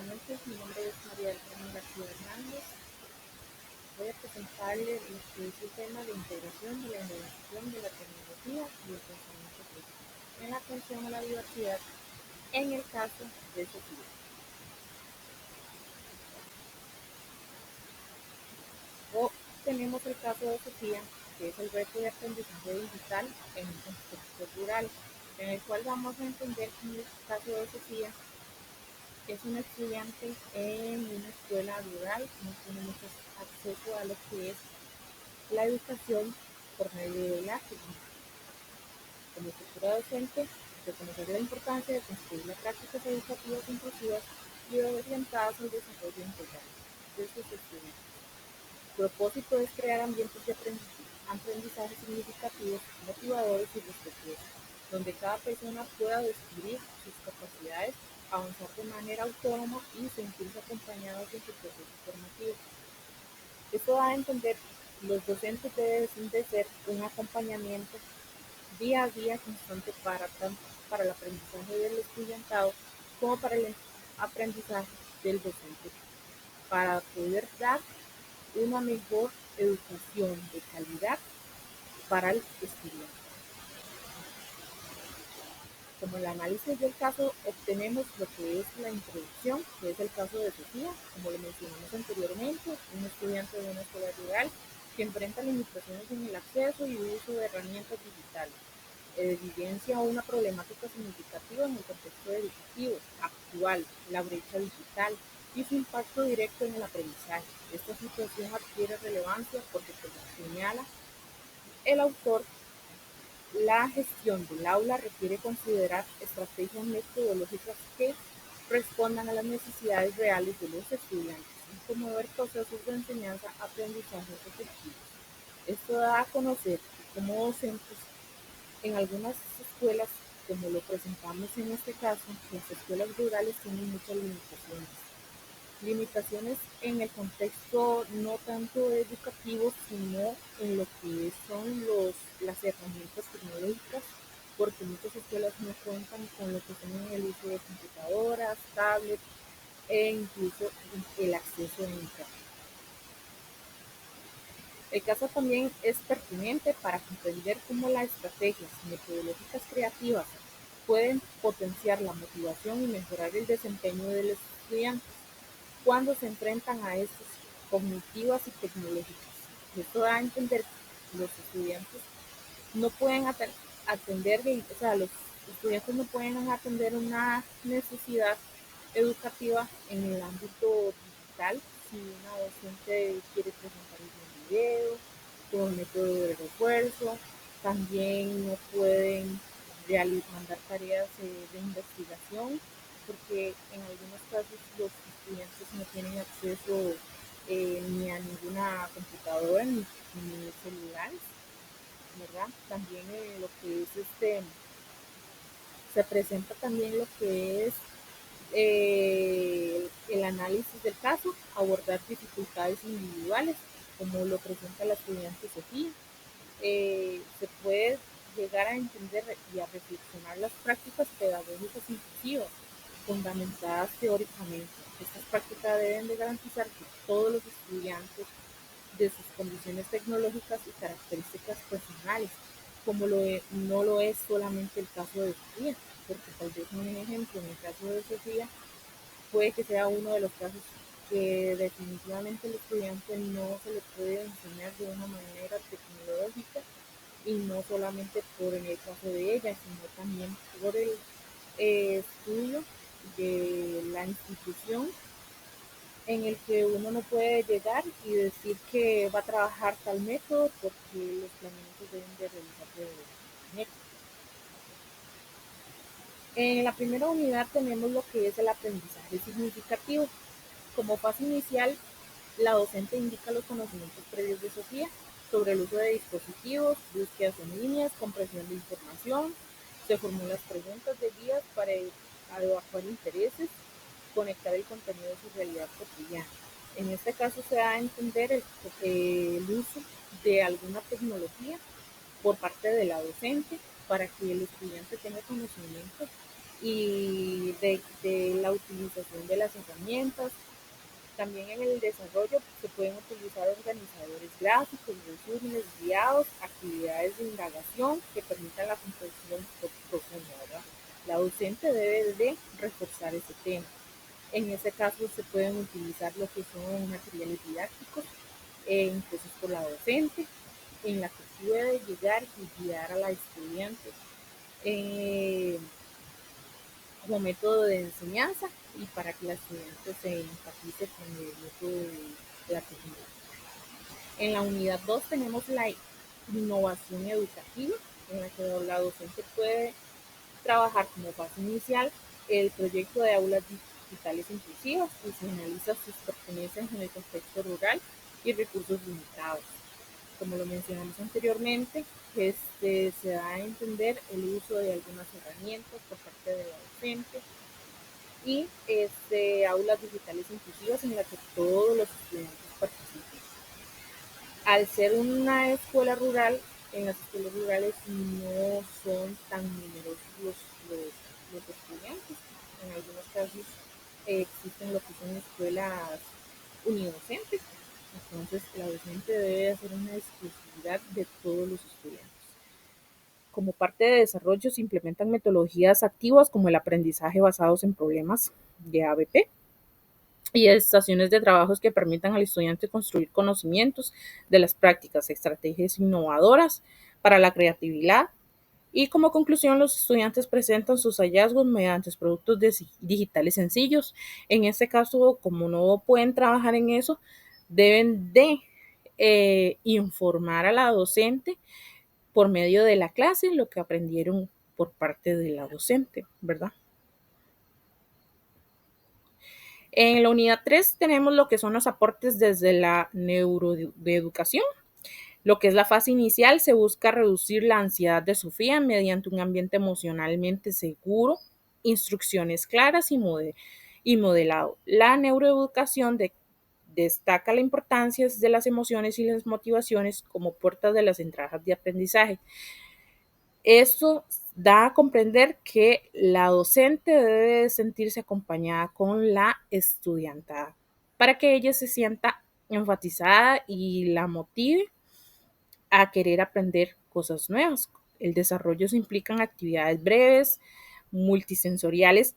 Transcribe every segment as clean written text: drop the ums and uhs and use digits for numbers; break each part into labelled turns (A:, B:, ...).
A: buenas noches. Mi nombre es María del Carmen García Hernández. Voy a presentarle lo que es el tema de integración de la innovación de la tecnología y el pensamiento crítico en la atención a la diversidad en el caso de Sofía. O tenemos el caso de Sofía, que es el reto de aprendizaje digital en un contexto rural, en el cual vamos a entender que en el caso de Sofía es una estudiante en una escuela rural, no tiene mucho acceso a lo que es la educación por medio de la tecnología. Como futura docente, reconocer la importancia de construir las prácticas educativas inclusivas y orientadas al desarrollo integral de sus estudiantes. Su propósito es crear ambientes de aprendizaje significativos, motivadores y respetuosos, donde cada persona pueda descubrir sus capacidades, avanzar de manera autónoma y sentirse acompañados en su proceso formativo. Esto da a entender que los docentes deben de ser un acompañamiento día a día constante tanto para el aprendizaje del estudiantado como para el aprendizaje del docente, para poder dar una mejor educación de calidad para el estudiante. Como el análisis del caso, obtenemos lo que es la introducción, que es el caso de Sofía, como lo mencionamos anteriormente, un estudiante de una escuela rural que enfrenta limitaciones en el acceso y uso de herramientas digitales. Evidencia una problemática significativa en el contexto educativo actual, la brecha digital y su impacto directo en el aprendizaje. Esta situación adquiere relevancia porque, como señala el autor, la gestión del aula requiere considerar estrategias metodológicas que respondan a las necesidades reales de los estudiantes y promover procesos de enseñanza-aprendizaje efectivos. Esto da a conocer que como docentes en algunas escuelas, como lo presentamos en este caso, las escuelas rurales tienen muchas limitaciones. Limitaciones en el contexto no tanto educativo, sino en lo que son las herramientas tecnológicas, porque muchas escuelas no cuentan con lo que son el uso de computadoras, tablets e incluso el acceso a internet. El caso también es pertinente para comprender cómo las estrategias metodológicas creativas pueden potenciar la motivación y mejorar el desempeño de los estudiantes cuando se enfrentan a estas cognitivas y tecnológicas. Esto da a entender que los estudiantes no pueden atender, o sea, los estudiantes no pueden atender una necesidad educativa en el ámbito digital si una docente quiere presentar un video con método de refuerzo. También no pueden mandar tareas de investigación porque en algunos casos los estudiantes no tienen acceso ni a ninguna computadora ni celulares, ¿verdad? También lo que es se presenta también lo que es el análisis del caso, abordar dificultades individuales, como lo presenta la estudiante Sofía. Se puede llegar a entender y a reflexionar las prácticas pedagógicas inclusivas, fundamentadas teóricamente. Estas prácticas deben de garantizar que todos los estudiantes, de sus condiciones tecnológicas y características personales, como no lo es solamente el caso de Sofía, porque tal vez un ejemplo en el caso de Sofía puede que sea uno de los casos que definitivamente el estudiante no se le puede enseñar de una manera tecnológica y no solamente por en el caso de ella, sino también por el estudio de la institución en el que uno no puede llegar y decir que va a trabajar tal método porque los planeamientos deben de realizarse de método. En la primera unidad tenemos lo que es el aprendizaje significativo. Como fase inicial, la docente indica los conocimientos previos de Sofía sobre el uso de dispositivos, búsquedas en líneas, compresión de información, se formulan las preguntas de guías para evacuar intereses, conectar el contenido a su realidad cotidiana. En este caso se da a entender el uso de alguna tecnología por parte de la docente para que el estudiante tenga conocimiento y de la utilización de las herramientas. También en el desarrollo se pueden utilizar organizadores gráficos, resúmenes guiados, actividades de indagación que permitan la comprensión profunda, ¿verdad? La docente debe de reforzar ese tema. En ese caso se pueden utilizar lo que son materiales didácticos impresos por la docente, en la que puede llegar y guiar a la estudiante eh, como método de enseñanza y para que la estudiante se empatice con el método de la tecnología. En la unidad 2 tenemos la innovación educativa, en la que la docente puede trabajar como fase inicial el proyecto de aulas digitales inclusivas y se analiza sus pertenencias en el contexto rural y recursos limitados. Como lo mencionamos anteriormente, se da a entender el uso de algunas herramientas por parte de la docente y aulas digitales inclusivas en las que todos los estudiantes participen. Al ser una escuela rural, en las escuelas rurales no son tan numerosos los estudiantes. En algunos casos existen lo que son escuelas unidocentes. Entonces, la docente debe hacer una exclusividad de todos los estudiantes. Como parte de desarrollo se implementan metodologías activas como el aprendizaje basados en problemas de ABP y estaciones de trabajos que permitan al estudiante construir conocimientos de las prácticas, estrategias innovadoras para la creatividad. Y como conclusión, los estudiantes presentan sus hallazgos mediante productos digitales sencillos. En este caso, como no pueden trabajar en eso, deben de informar a la docente por medio de la clase lo que aprendieron por parte de la docente, ¿verdad? En la unidad 3 tenemos lo que son los aportes desde la neuroeducación. Lo que es la fase inicial, se busca reducir la ansiedad de Sofía mediante un ambiente emocionalmente seguro, instrucciones claras y modelado. La neuroeducación destaca la importancia de las emociones y las motivaciones como puertas de las entradas de aprendizaje. Esto da a comprender que la docente debe sentirse acompañada con la estudiantada para que ella se sienta enfatizada y la motive a querer aprender cosas nuevas. El desarrollo se implica en actividades breves, multisensoriales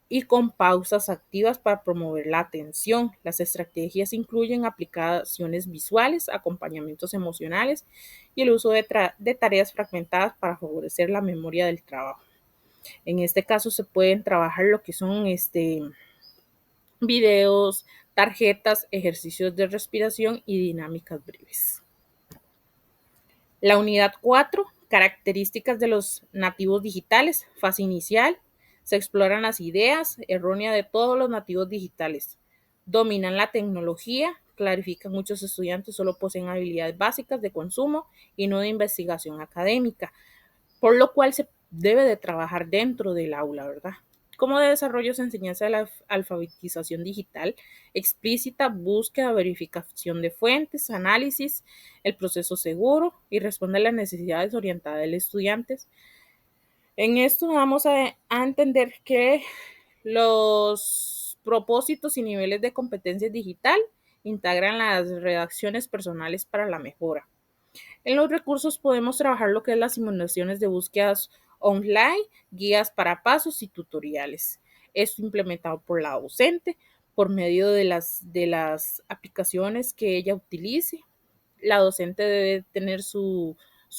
A: y con pausas activas para promover la atención. Las estrategias incluyen aplicaciones visuales, acompañamientos emocionales y el uso de tareas fragmentadas para favorecer la memoria del trabajo. En este caso se pueden trabajar lo que son videos, tarjetas, ejercicios de respiración y dinámicas breves. La unidad 4, características de los nativos digitales, fase inicial, se exploran las ideas erróneas de todos los nativos digitales. Dominan la tecnología, clarifican muchos estudiantes solo poseen habilidades básicas de consumo y no de investigación académica, por lo cual se debe de trabajar dentro del aula, ¿verdad? Como de desarrollo se enseñanza de la alfabetización digital explícita, búsqueda, verificación de fuentes, análisis, el proceso seguro y responde a las necesidades orientadas del estudiante. En esto vamos a entender que los propósitos y niveles de competencia digital integran las redacciones personales para la mejora. En los recursos podemos trabajar lo que es las simulaciones de búsquedas online, guías para pasos y tutoriales. Esto implementado por la docente por medio de las aplicaciones que ella utilice. La docente debe tener su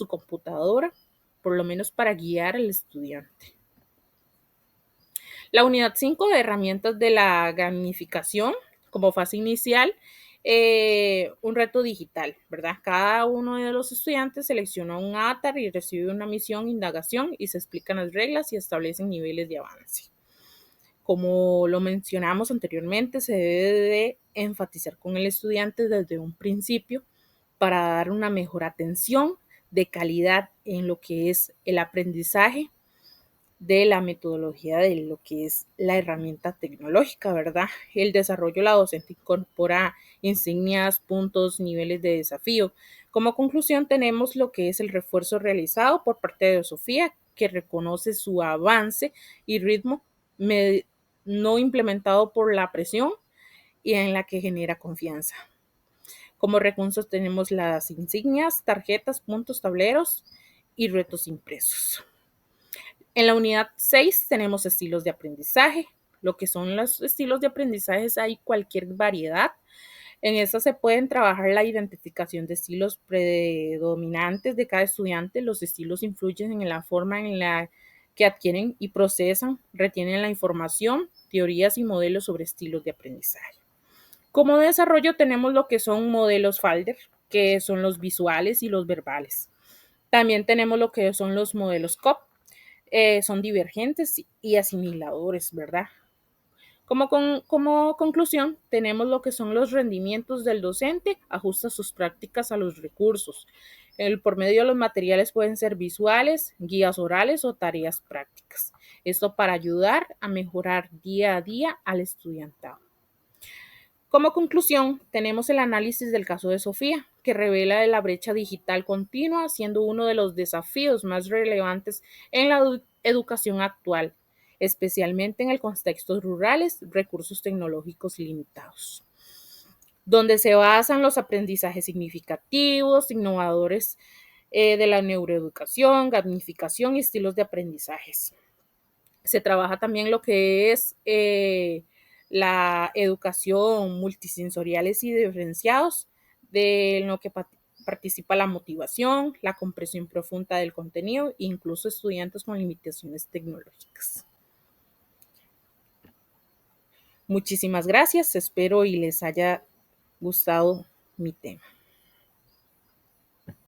A: computadora, por lo menos para guiar al estudiante. La unidad 5 de herramientas de la gamificación como fase inicial, un reto digital, ¿verdad? Cada uno de los estudiantes selecciona un avatar y recibe una misión, indagación y se explican las reglas y establecen niveles de avance. Como lo mencionamos anteriormente, se debe de enfatizar con el estudiante desde un principio para dar una mejor atención de calidad en lo que es el aprendizaje de la metodología de lo que es la herramienta tecnológica, ¿verdad? El desarrollo, la docente incorpora insignias, puntos, niveles de desafío. Como conclusión tenemos lo que es el refuerzo realizado por parte de Sofía, que reconoce su avance y ritmo no implementado por la presión y en la que genera confianza. Como recursos tenemos las insignias, tarjetas, puntos, tableros y retos impresos. En la unidad 6 tenemos estilos de aprendizaje. Lo que son los estilos de aprendizaje hay cualquier variedad. En esta se pueden trabajar la identificación de estilos predominantes de cada estudiante. Los estilos influyen en la forma en la que adquieren y procesan, retienen la información, teorías y modelos sobre estilos de aprendizaje. Como desarrollo tenemos lo que son modelos Falder, que son los visuales y los verbales. También tenemos lo que son los modelos COP, son divergentes y asimiladores, ¿verdad? Como conclusión, tenemos lo que son los rendimientos del docente, ajusta sus prácticas a los recursos. Por medio de los materiales pueden ser visuales, guías orales o tareas prácticas. Esto para ayudar a mejorar día a día al estudiantado. Como conclusión, tenemos el análisis del caso de Sofía, que revela la brecha digital continua, siendo uno de los desafíos más relevantes en la educación actual, especialmente en el contextos rurales, recursos tecnológicos limitados, donde se basan los aprendizajes significativos, innovadores de la neuroeducación, gamificación y estilos de aprendizajes. Se trabaja también lo que es la educación multisensoriales y diferenciados, de lo que participa la motivación, la comprensión profunda del contenido, incluso estudiantes con limitaciones tecnológicas. Muchísimas gracias, espero y les haya gustado mi tema.